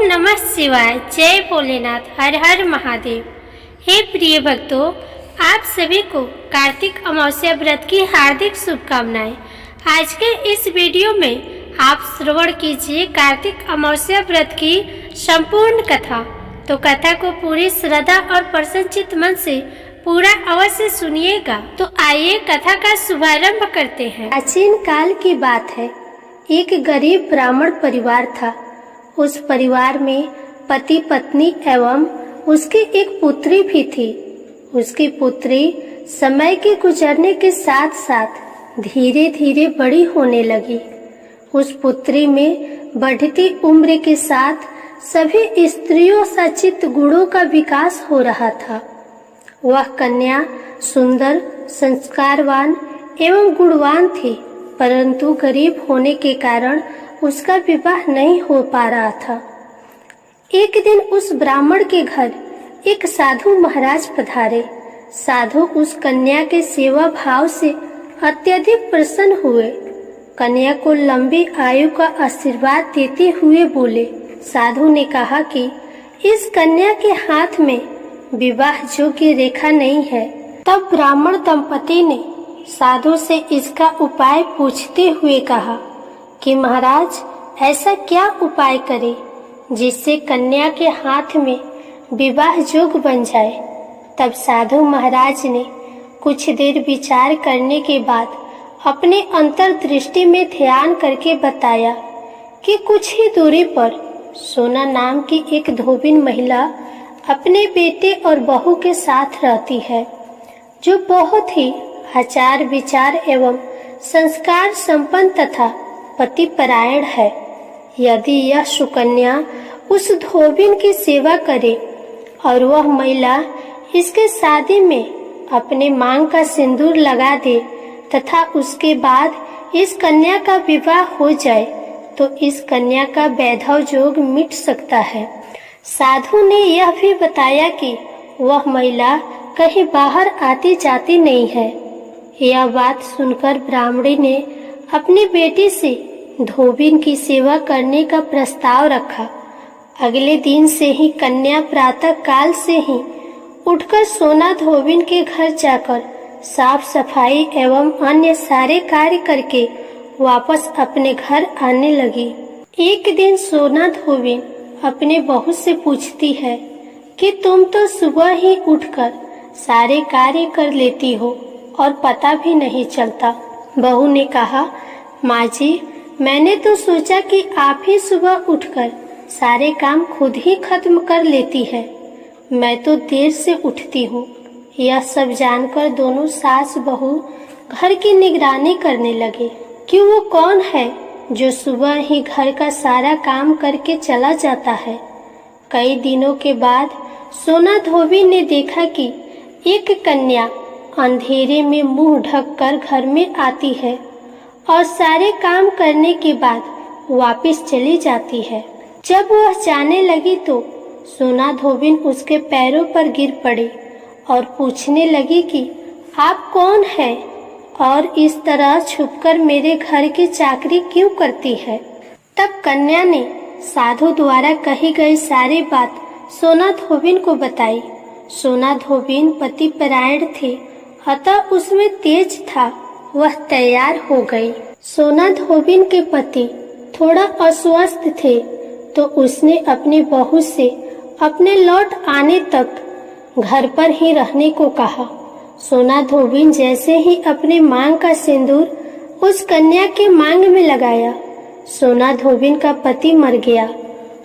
ओम नमः शिवाय। जय भोलेनाथ। हर हर महादेव। हे प्रिय भक्तों, आप सभी को कार्तिक अमावस्या व्रत की हार्दिक शुभकामनाएं। आज के इस वीडियो में आप श्रवण कीजिए कार्तिक अमावस्या व्रत की संपूर्ण कथा। तो कथा को पूरी श्रद्धा और प्रसन्नचित्त मन से पूरा अवश्य सुनिएगा। तो आइए कथा का शुभारंभ करते हैं। प्राचीन काल की बात है। एक गरीब ब्राह्मण परिवार था। उस परिवार में पति पत्नी एवं उसकी एक पुत्री भी थी। उसकी पुत्री समय के गुजरने के साथ साथ धीरे धीरे बड़ी होने लगी। उस पुत्री में बढ़ती उम्र के साथ सभी स्त्रियों सचित गुणों का विकास हो रहा था। वह कन्या सुंदर, संस्कारवान एवं गुणवान थी, परंतु गरीब होने के कारण उसका विवाह नहीं हो पा रहा था। एक दिन उस ब्राह्मण के घर एक साधु महाराज पधारे। साधु उस कन्या के सेवा भाव से अत्यधिक प्रसन्न हुए। कन्या को लंबी आयु का आशीर्वाद देते हुए बोले। साधु ने कहा कि इस कन्या के हाथ में विवाह योग्य रेखा नहीं है। तब ब्राह्मण दंपति ने साधु से इसका उपाय पूछते हुए कहा कि महाराज, ऐसा क्या उपाय करें जिससे कन्या के हाथ में विवाह योग्य बन जाए। तब साधु महाराज ने कुछ देर विचार करने के बाद अपने अंतर्दृष्टि में ध्यान करके बताया कि कुछ ही दूरी पर सोना नाम की एक धोबिन महिला अपने बेटे और बहू के साथ रहती है, जो बहुत ही आचार विचार एवं संस्कार संपन्न तथा पतिपरायण है। यदि यह सुकन्या उस धोबिन की सेवा करे और वह महिला इसके शादी में अपने मांग का सिंदूर लगा दे तथा उसके बाद इस कन्या का विवाह हो जाए, तो इस कन्या का वैधव योग मिट सकता है। साधु ने यह भी बताया कि वह महिला कहीं बाहर आती जाती नहीं है। यह बात सुनकर ब्राह्मणी ने अपनी बेटी से धोबिन की सेवा करने का प्रस्ताव रखा। अगले दिन से ही कन्या प्रातः काल से ही उठकर सोना धोबिन के घर जाकर साफ सफाई एवं अन्य सारे कार्य करके वापस अपने घर आने लगी। एक दिन सोना धोबिन अपने बहू से पूछती है कि तुम तो सुबह ही उठकर सारे कार्य कर लेती हो और पता भी नहीं चलता। बहू ने कहा, माँ जी, मैंने तो सोचा कि आप ही सुबह उठकर सारे काम खुद ही खत्म कर लेती है। मैं तो देर से उठती हूँ। यह सब जानकर दोनों सास बहू घर की निगरानी करने लगे कि वो कौन है जो सुबह ही घर का सारा काम करके चला जाता है। कई दिनों के बाद सोना धोबी ने देखा कि एक कन्या अंधेरे में मुंह ढककर घर में आती है और सारे काम करने के बाद वापस चली जाती है। जब वह जाने लगी तो सोना धोबिन उसके पैरों पर गिर पड़ी और पूछने लगी कि आप कौन है और इस तरह छुपकर मेरे घर की चाकरी क्यों करती है। तब कन्या ने साधु द्वारा कही गई सारी बात सोना धोबिन को बताई। सोना धोबिन पतिपरायण थे, अतः उसमें तेज था। वह तैयार हो गई। सोना धोबिन के पति थोड़ा अस्वस्थ थे, तो उसने अपनी बहू से अपने लौट आने तक घर पर ही रहने को कहा। सोना धोबिन जैसे ही अपने मांग का सिंदूर उस कन्या के मांग में लगाया, सोना धोबिन का पति मर गया।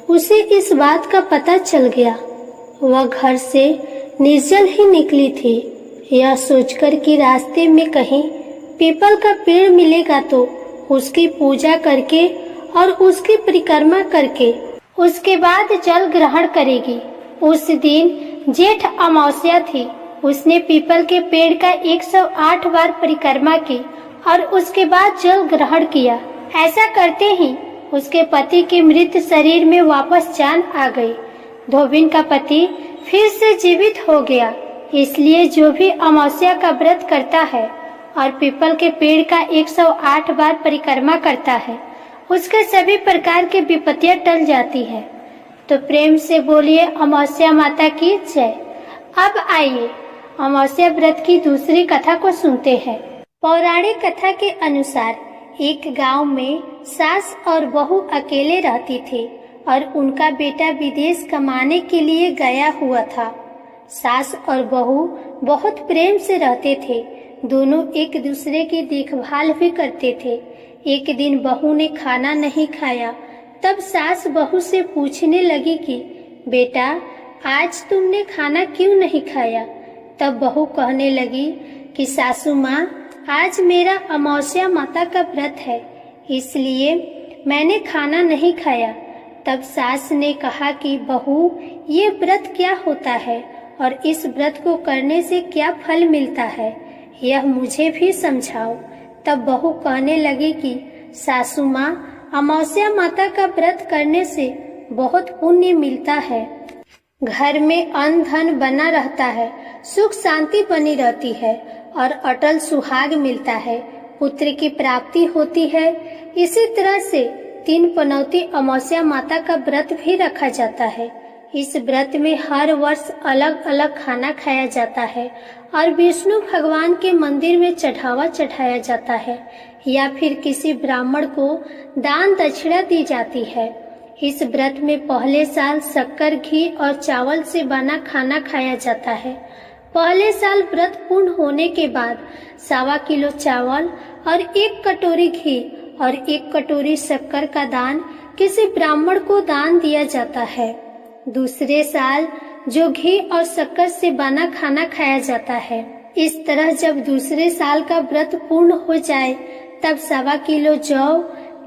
उसे इस बात का पता चल गया। वह घर से निर्जल ही निकली थी। यह सोचकर कि रास्ते में कहीं पीपल का पेड़ मिलेगा तो उसकी पूजा करके और उसकी परिक्रमा करके उसके बाद जल ग्रहण करेगी। उस दिन जेठ अमावस्या थी। उसने पीपल के पेड़ का 108 बार परिक्रमा की और उसके बाद जल ग्रहण किया। ऐसा करते ही उसके पति के मृत शरीर में वापस जान आ गई। धोबिन का पति फिर से जीवित हो गया। इसलिए जो भी अमावस्या का व्रत करता है और पीपल के पेड़ का 108 बार परिक्रमा करता है, उसके सभी प्रकार की विपत्तियां टल जाती है। तो प्रेम से बोलिए अमावस्या माता की जय। अब आइए अमावस्या व्रत की दूसरी कथा को सुनते हैं। पौराणिक कथा के अनुसार एक गांव में सास और बहू अकेले रहती थी और उनका बेटा विदेश कमाने के लिए गया हुआ था। सास और बहू बहुत प्रेम से रहते थे। दोनों एक दूसरे की देखभाल भी करते थे। एक दिन बहू ने खाना नहीं खाया, तब सास बहू से पूछने लगी कि बेटा, आज तुमने खाना क्यों नहीं खाया? तब बहू कहने लगी कि सासू माँ, आज मेरा अमावस्या माता का व्रत है, इसलिए मैंने खाना नहीं खाया। तब सास ने कहा कि बहू, ये व्रत क्या होता है और इस व्रत को करने से क्या फल मिलता है, यह मुझे भी समझाओ। तब बहू कहने लगी कि सासू माँ, अमावस्या माता का व्रत करने से बहुत पुण्य मिलता है। घर में अन्न धन बना रहता है, सुख शांति बनी रहती है और अटल सुहाग मिलता है, पुत्र की प्राप्ति होती है। इसी तरह से 3 पनौती अमावस्या माता का व्रत भी रखा जाता है। इस व्रत में हर वर्ष अलग अलग खाना खाया जाता है और विष्णु भगवान के मंदिर में चढ़ावा चढ़ाया जाता है या फिर किसी ब्राह्मण को दान दक्षिणा दी जाती है। इस व्रत में पहले साल शक्कर, घी और चावल से बना खाना खाया जाता है। पहले साल व्रत पूर्ण होने के बाद 1.25 किलो चावल और 1 कटोरी घी और 1 कटोरी शक्कर का दान किसी ब्राह्मण को दान दिया जाता है। दूसरे साल जो घी और शक्कर से बना खाना खाया जाता है। इस तरह जब दूसरे साल का व्रत पूर्ण हो जाए तब 1.25 किलो जौ,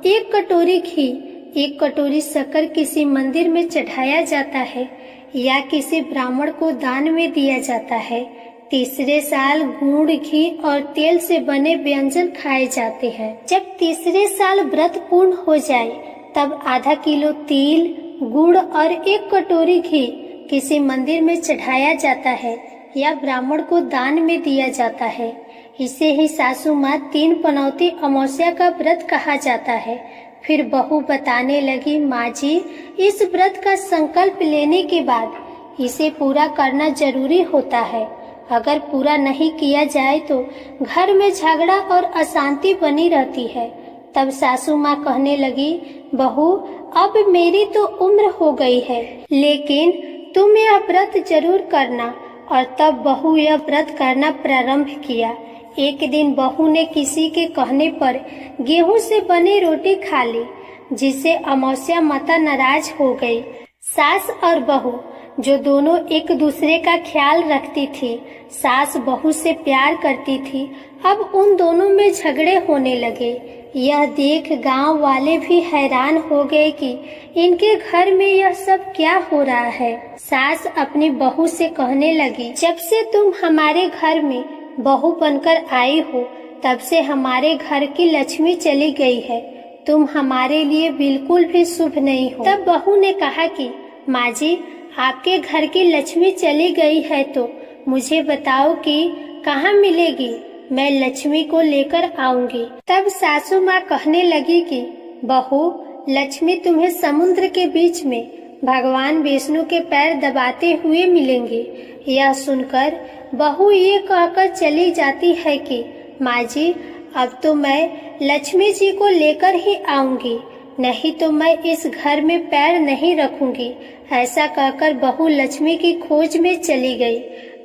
1 कटोरी घी, 1 कटोरी शक्कर किसी मंदिर में चढ़ाया जाता है या किसी ब्राह्मण को दान में दिया जाता है। तीसरे साल गुड़, घी और तेल से बने व्यंजन खाए जाते हैं। जब तीसरे साल व्रत पूर्ण हो जाए तब आधा किलो तिल, गुड़ और 1 कटोरी घी किसी मंदिर में चढ़ाया जाता है या ब्राह्मण को दान में दिया जाता है। इसे ही सासू माँ 3 पनौती अमावस्या का व्रत कहा जाता है। फिर बहू बताने लगी, माँ जी, इस व्रत का संकल्प लेने के बाद इसे पूरा करना जरूरी होता है। अगर पूरा नहीं किया जाए तो घर में झगड़ा और अशांति बनी रहती है। तब सासू माँ कहने लगी, बहू, अब मेरी तो उम्र हो गई है, लेकिन तुम यह व्रत जरूर करना। और तब बहू यह व्रत करना प्रारंभ किया। एक दिन बहू ने किसी के कहने पर गेहूं से बनी रोटी खा ली, जिससे अमावस्या माता नाराज हो गई। सास और बहू जो दोनों एक दूसरे का ख्याल रखती थी, सास बहू से प्यार करती थी, अब उन दोनों में झगड़े होने लगे। यह देख गांव वाले भी हैरान हो गए कि इनके घर में यह सब क्या हो रहा है। सास अपनी बहू से कहने लगी, जब से तुम हमारे घर में बहू बनकर आई हो तब से हमारे घर की लक्ष्मी चली गई है। तुम हमारे लिए बिल्कुल भी शुभ नहीं हो। तब बहू ने कहा कि माँ जी, आपके घर की लक्ष्मी चली गई है तो मुझे बताओ कि कहाँ मिलेगी, मैं लक्ष्मी को लेकर आऊंगी। तब सासू माँ कहने लगी कि बहू, लक्ष्मी तुम्हें समुद्र के बीच में भगवान विष्णु के पैर दबाते हुए मिलेंगे। यह सुनकर बहू ये कहकर चली जाती है कि माँ जी, अब तो मैं लक्ष्मी जी को लेकर ही आऊंगी, नहीं तो मैं इस घर में पैर नहीं रखूंगी। ऐसा कहकर बहू लक्ष्मी की खोज में चली गई।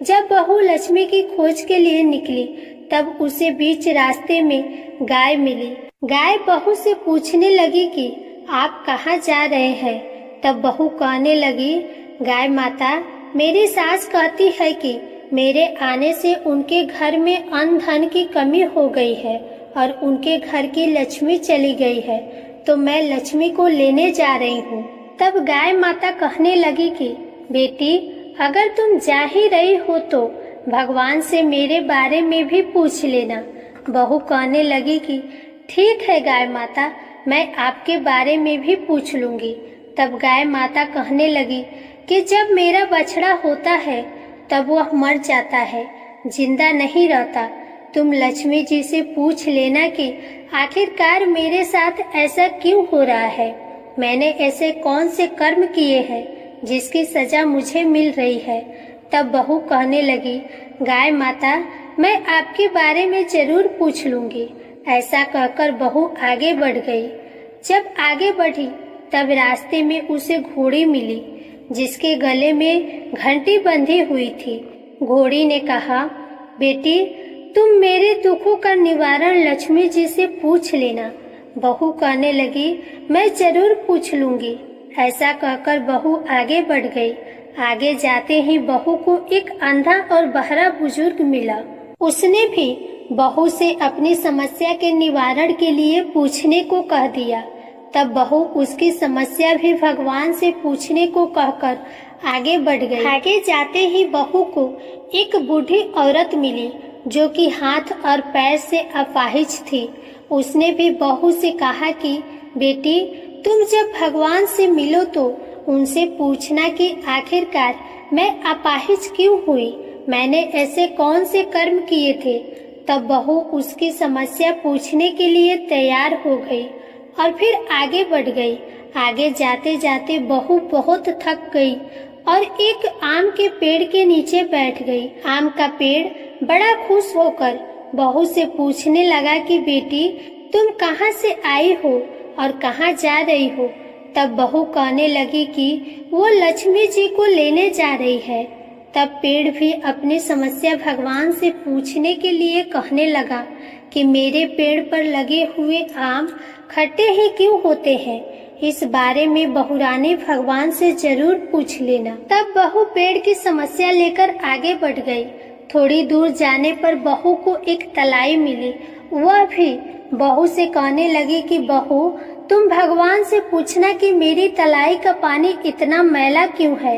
जब बहू लक्ष्मी की खोज के लिए निकली तब उसे बीच रास्ते में गाय मिली। गाय बहू से पूछने लगी कि आप कहाँ जा रहे हैं? तब बहू कहने लगी, गाय माता, मेरी सास कहती है कि मेरे आने से उनके घर में अन्न धन की कमी हो गई है और उनके घर की लक्ष्मी चली गई है, तो मैं लक्ष्मी को लेने जा रही हूँ। तब गाय माता कहने लगी कि बेटी, अगर तुम जा ही रही हो तो भगवान से मेरे बारे में भी पूछ लेना। बहू कहने लगी कि ठीक है गाय माता, मैं आपके बारे में भी पूछ लूंगी। तब गाय माता कहने लगी कि जब मेरा बछड़ा होता है तब वह मर जाता है, जिंदा नहीं रहता। तुम लक्ष्मी जी से पूछ लेना कि आखिरकार मेरे साथ ऐसा क्यों हो रहा है। मैंने ऐसे कौन से कर्म किए हैं जिसकी सजा मुझे मिल रही है। तब बहू कहने लगी, गाय माता, मैं आपके बारे में जरूर पूछ लूंगी। ऐसा कहकर बहू आगे बढ़ गई। जब आगे बढ़ी तब रास्ते में उसे घोड़ी मिली जिसके गले में घंटी बंधी हुई थी। घोड़ी ने कहा, बेटी, तुम मेरे दुखों का निवारण लक्ष्मी जी से पूछ लेना। बहू कहने लगी, मैं जरूर पूछ लूंगी। ऐसा कहकर बहू आगे बढ़ गई। आगे जाते ही बहू को एक अंधा और बहरा बुजुर्ग मिला। उसने भी बहू से अपनी समस्या के निवारण के लिए पूछने को कह दिया। तब बहू उसकी समस्या भी भगवान से पूछने को कहकर आगे बढ़ गई। आगे जाते ही बहू को एक बूढ़ी औरत मिली जो कि हाथ और पैर से अपाहिज थी। उसने भी बहू से कहा कि बेटी, तुम जब भगवान से मिलो तो उनसे पूछना कि आखिरकार मैं अपाहिज क्यों हुई, मैंने ऐसे कौन से कर्म किए थे। तब बहू उसकी समस्या पूछने के लिए तैयार हो गई और फिर आगे बढ़ गई। आगे जाते जाते बहू बहुत थक गई और एक आम के पेड़ के नीचे बैठ गई। आम का पेड़ बड़ा खुश होकर बहू से पूछने लगा कि बेटी, तुम कहाँ से आई हो और कहाँ जा रही हो। तब बहू कहने लगी कि वो लक्ष्मी जी को लेने जा रही है। तब पेड़ भी अपनी समस्या भगवान से पूछने के लिए कहने लगा कि मेरे पेड़ पर लगे हुए आम खट्टे ही क्यों होते हैं, इस बारे में बहुरानी भगवान से जरूर पूछ लेना। तब बहू पेड़ की समस्या लेकर आगे बढ़ गई। थोड़ी दूर जाने पर बहू को एक तलाई मिली। वह भी बहू से कहने लगी कि बहू, तुम भगवान से पूछना कि मेरी तलाई का पानी इतना मैला क्यों है,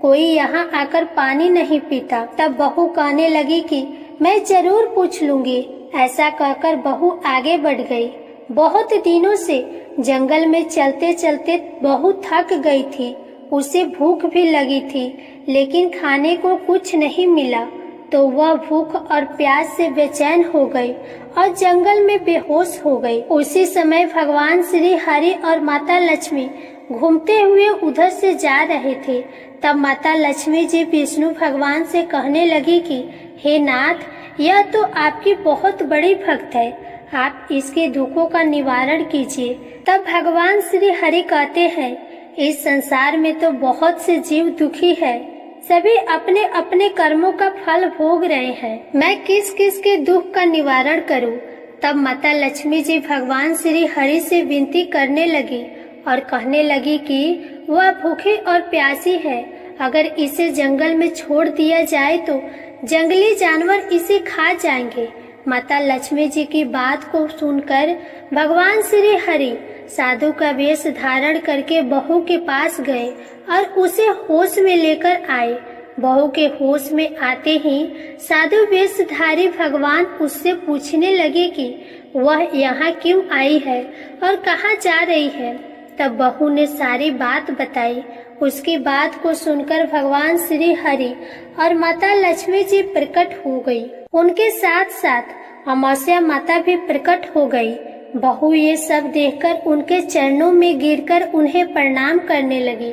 कोई यहाँ आकर पानी नहीं पीता। तब बहू कहने लगी कि मैं जरूर पूछ लूंगी। ऐसा कहकर बहू आगे बढ़ गई। बहुत दिनों से जंगल में चलते चलते बहू थक गई थी। उसे भूख भी लगी थी, लेकिन खाने को कुछ नहीं मिला तो वह भूख और प्यास से बेचैन हो गई और जंगल में बेहोश हो गई। उसी समय भगवान श्री हरि और माता लक्ष्मी घूमते हुए उधर से जा रहे थे। तब माता लक्ष्मी जी विष्णु भगवान से कहने लगी कि हे नाथ, यह तो आपकी बहुत बड़ी भक्त है, आप इसके दुखों का निवारण कीजिए। तब भगवान श्री हरि कहते हैं, इस संसार में तो बहुत से जीव दुखी है, सभी अपने अपने कर्मों का फल भोग रहे हैं, मैं किस किस के दुख का निवारण करूं। तब माता लक्ष्मी जी भगवान श्री हरि से विनती करने लगी और कहने लगी कि वह भूखी और प्यासी है, अगर इसे जंगल में छोड़ दिया जाए तो जंगली जानवर इसे खा जाएंगे। माता लक्ष्मी जी की बात को सुनकर भगवान श्री हरि साधु का वेश धारण करके बहू के पास गए और उसे होश में लेकर आए। बहू के होश में आते ही साधु वेशधारी भगवान उससे पूछने लगे कि वह यहाँ क्यों आई है और कहाँ जा रही है। तब बहू ने सारी बात बताई। उसकी बात को सुनकर भगवान श्री हरि और माता लक्ष्मी जी प्रकट हो गई। उनके साथ साथ अमावस्या माता भी प्रकट हो गई। बहू ये सब देखकर उनके चरणों में गिरकर उन्हें प्रणाम करने लगी।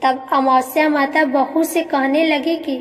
तब अमावस्या माता बहू से कहने लगी कि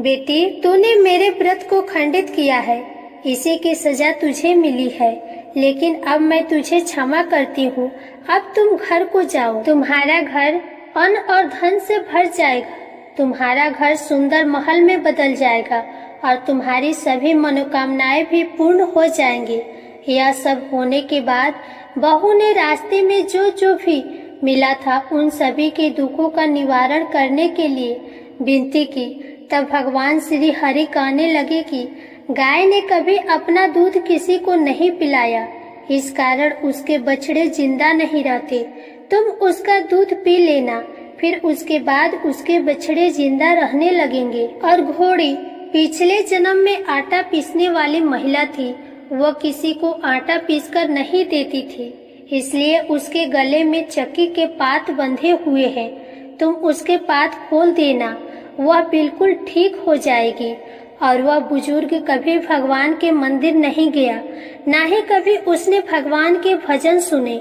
बेटी, तूने मेरे व्रत को खंडित किया है, इसी की सजा तुझे मिली है, लेकिन अब मैं तुझे क्षमा करती हूँ। अब तुम घर को जाओ, तुम्हारा घर अन्न और धन से भर जाएगा, तुम्हारा घर सुंदर महल में बदल जाएगा और तुम्हारी सभी मनोकामनाएं भी पूर्ण हो जाएंगी। यह सब होने के बाद बहू ने रास्ते में जो जो भी मिला था उन सभी के दुखों का निवारण करने के लिए विनती की। तब भगवान श्री हरि कहने लगे कि गाय ने कभी अपना दूध किसी को नहीं पिलाया, इस कारण उसके बछड़े जिंदा नहीं रहते। तुम उसका दूध पी लेना, फिर उसके बाद उसके बछड़े जिंदा रहने लगेंगे। और घोड़ी पिछले जन्म में आटा पीसने वाली महिला थी, वह किसी को आटा पीसकर नहीं देती थी, इसलिए उसके गले में चक्की के पात बंधे हुए हैं। तुम उसके पात खोल देना, वह बिल्कुल ठीक हो जाएगी। और वह बुजुर्ग कभी भगवान के मंदिर नहीं गया, ना ही कभी उसने भगवान के भजन सुने।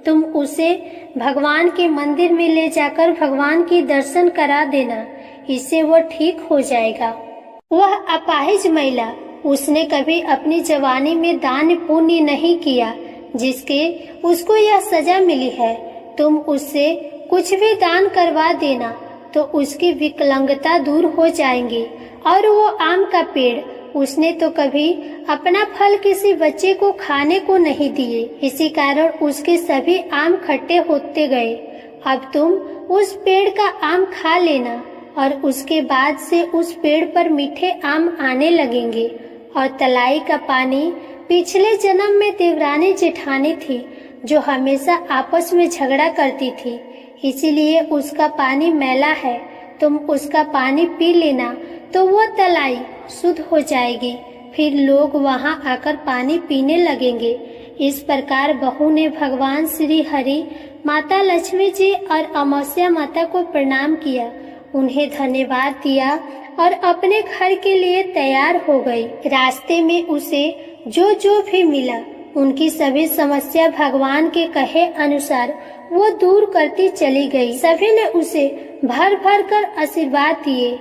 तुम उसे भगवान के मंदिर में ले जाकर भगवान की दर्शन करा देना, इससे वह ठीक हो जाएगा। वह अपाहिज महिला, उसने कभी अपनी जवानी में दान पुण्य नहीं किया, जिसके उसको यह सजा मिली है। तुम उससे कुछ भी दान करवा देना तो उसकी विकलांगता दूर हो जाएंगी। और वो आम का पेड़, उसने तो कभी अपना फल किसी बच्चे को खाने को नहीं दिए, इसी कारण उसके सभी आम खट्टे होते गए। अब तुम उस पेड़ का आम खा लेना और उसके बाद से उस पेड़ पर मीठे आम आने लगेंगे। और तलाई का पानी पिछले जन्म में देवरानी जेठानी थी, जो हमेशा आपस में झगड़ा करती थी, इसीलिए उसका पानी मैला है। तुम उसका पानी पी लेना तो वो तलाई शुद्ध हो जाएगी, फिर लोग वहां आकर पानी पीने लगेंगे। इस प्रकार बहू ने भगवान श्री हरि, माता लक्ष्मी जी और अमावस्या माता को प्रणाम किया, उन्हें धन्यवाद दिया और अपने घर के लिए तैयार हो गई। रास्ते में उसे जो जो भी मिला, उनकी सभी समस्या भगवान के कहे अनुसार वो दूर करती चली गई। सभी ने उसे भर भर कर आशीर्वाद दिए।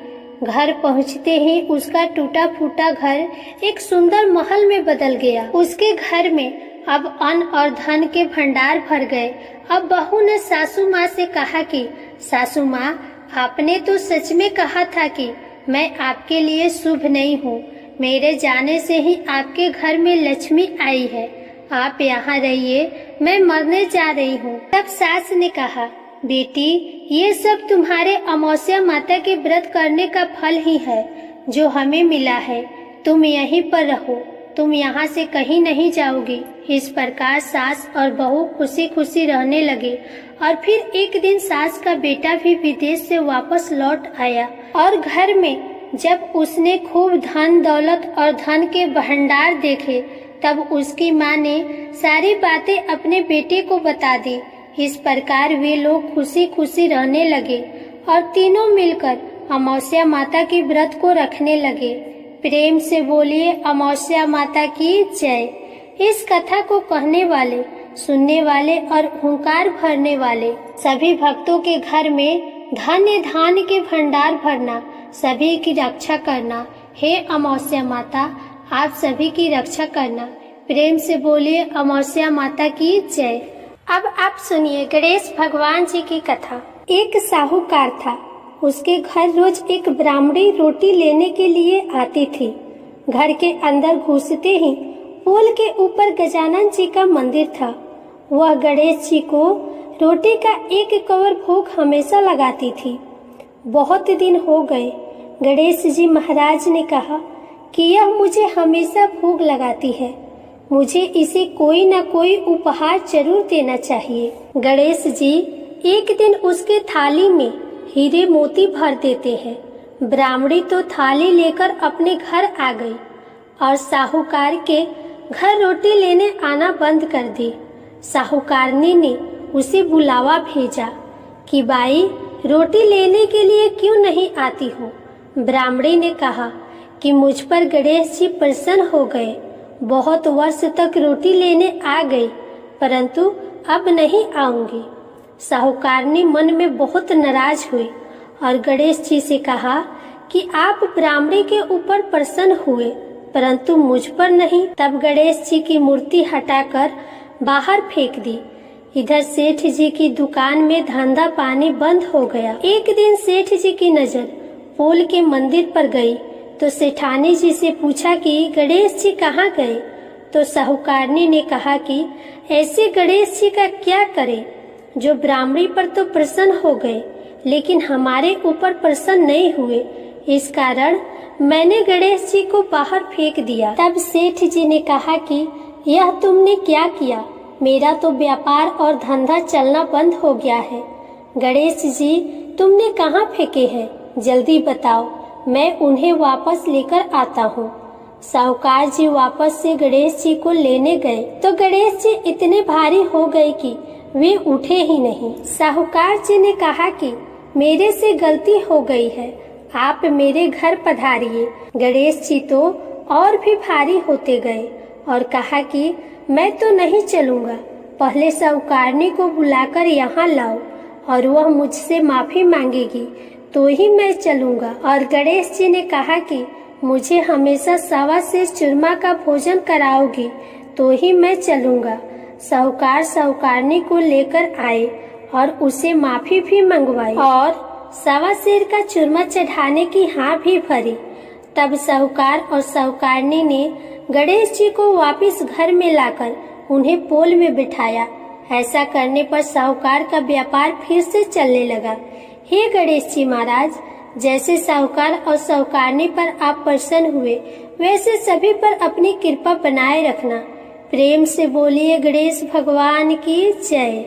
घर पहुंचते ही उसका टूटा फूटा घर एक सुंदर महल में बदल गया। उसके घर में अब अन्न और धन के भंडार भर गए। अब बहू ने सासू माँ से कहा कि सासू माँ, आपने तो सच में कहा था कि मैं आपके लिए शुभ नहीं हूँ। मेरे जाने से ही आपके घर में लक्ष्मी आई है। आप यहाँ रहिए, मैं मरने जा रही हूँ। तब सास ने कहा, बेटी, ये सब तुम्हारे अमावस्या माता के व्रत करने का फल ही है जो हमें मिला है। तुम यहीं पर रहो, तुम यहाँ से कहीं नहीं जाओगी। इस प्रकार सास और बहू खुशी खुशी रहने लगे। और फिर एक दिन सास का बेटा भी विदेश से वापस लौट आया और घर में जब उसने खूब धन दौलत और धन के भंडार देखे, तब उसकी माँ ने सारी बातें अपने बेटे को बता दी। इस प्रकार वे लोग खुशी खुशी रहने लगे और तीनों मिलकर अमावस्या माता के व्रत को रखने लगे। प्रेम से बोलिए अमावस्या माता की जय। इस कथा को कहने वाले, सुनने वाले और हुंकार भरने वाले सभी भक्तों के घर में धन्य धान्य के भंडार भरना, सभी की रक्षा करना। हे अमावस्या माता, आप सभी की रक्षा करना। प्रेम से बोलिए अमावस्या माता की जय। अब आप सुनिए गणेश भगवान जी की कथा। एक साहूकार था, उसके घर रोज एक ब्राह्मणी रोटी लेने के लिए आती थी। घर के अंदर घुसते ही पुल के ऊपर गजानन जी का मंदिर था। वह गणेश जी को रोटी का एक कवर भोग हमेशा लगाती थी। बहुत दिन हो गए। गणेश जी महाराज ने कहा कि यह मुझे हमेशा भोग लगाती है, मुझे इसे कोई न कोई उपहार जरूर देना चाहिए। गणेश जी एक दिन उसके थाली में हीरे मोती भर देते हैं। ब्राह्मणी तो थाली लेकर अपने घर आ गई और साहूकार के घर रोटी लेने आना बंद कर दी। साहूकारनी ने उसे बुलावा भेजा कि बाई, रोटी लेने के लिए क्यों नहीं आती हो? ब्राह्मणी ने कहा कि मुझ पर गणेश जी प्रसन्न हो गए, बहुत वर्ष तक रोटी लेने आ गई, परंतु अब नहीं आऊंगी। साहूकारनी मन में बहुत नाराज हुई और गणेश जी से कहा कि आप ब्राह्मणी के ऊपर प्रसन्न हुए, परंतु मुझ पर नहीं। तब गणेश जी की मूर्ति हटाकर बाहर फेंक दी। इधर सेठ जी की दुकान में धंधा पानी बंद हो गया। एक दिन सेठ जी की नजर पुल के मंदिर पर गई तो सेठानी जी से पूछा कि गणेश जी कहाँ गए? तो साहूकारनी ने कहा कि ऐसे गणेश जी का क्या करें जो ब्राह्मणी पर तो प्रसन्न हो गए लेकिन हमारे ऊपर प्रसन्न नहीं हुए, इस कारण मैंने गणेश जी को बाहर फेंक दिया। तब सेठ जी ने कहा कि यह तुमने क्या किया? मेरा तो व्यापार और धंधा चलना बंद हो गया है। गणेश जी तुमने कहाँ फेंके हैं? जल्दी बताओ, मैं उन्हें वापस लेकर आता हूँ। साहूकार जी वापस से गणेश जी को लेने गए तो गणेश जी इतने भारी हो गए कि वे उठे ही नहीं। साहूकार जी ने कहा कि मेरे से गलती हो गई है, आप मेरे घर पधारिए। गणेश जी तो और भी भारी होते गए और कहा कि मैं तो नहीं चलूंगा, पहले साहूकारनी को बुलाकर यहाँ लाओ और वह मुझसे माफी मांगेगी तो ही मैं चलूँगा। और गणेश जी ने कहा कि मुझे हमेशा 1.25 सेर चूरमा का भोजन कराओगी तो ही मैं चलूँगा। साहूकार साहूकारनी को लेकर आए और उसे माफी भी मंगवाई और 1.25 सेर का चूरमा चढ़ाने की हाँ भी भरी। तब साहूकार और साहूकारनी ने गणेश जी को वापस घर में लाकर उन्हें पोल में बिठाया। ऐसा करने पर साहूकार का व्यापार फिर से चलने लगा। हे गणेश जी महाराज, जैसे साहूकार और साहूकारनी पर आप प्रसन्न हुए वैसे सभी पर अपनी कृपा बनाए रखना। प्रेम से बोलिए गणेश भगवान की जय।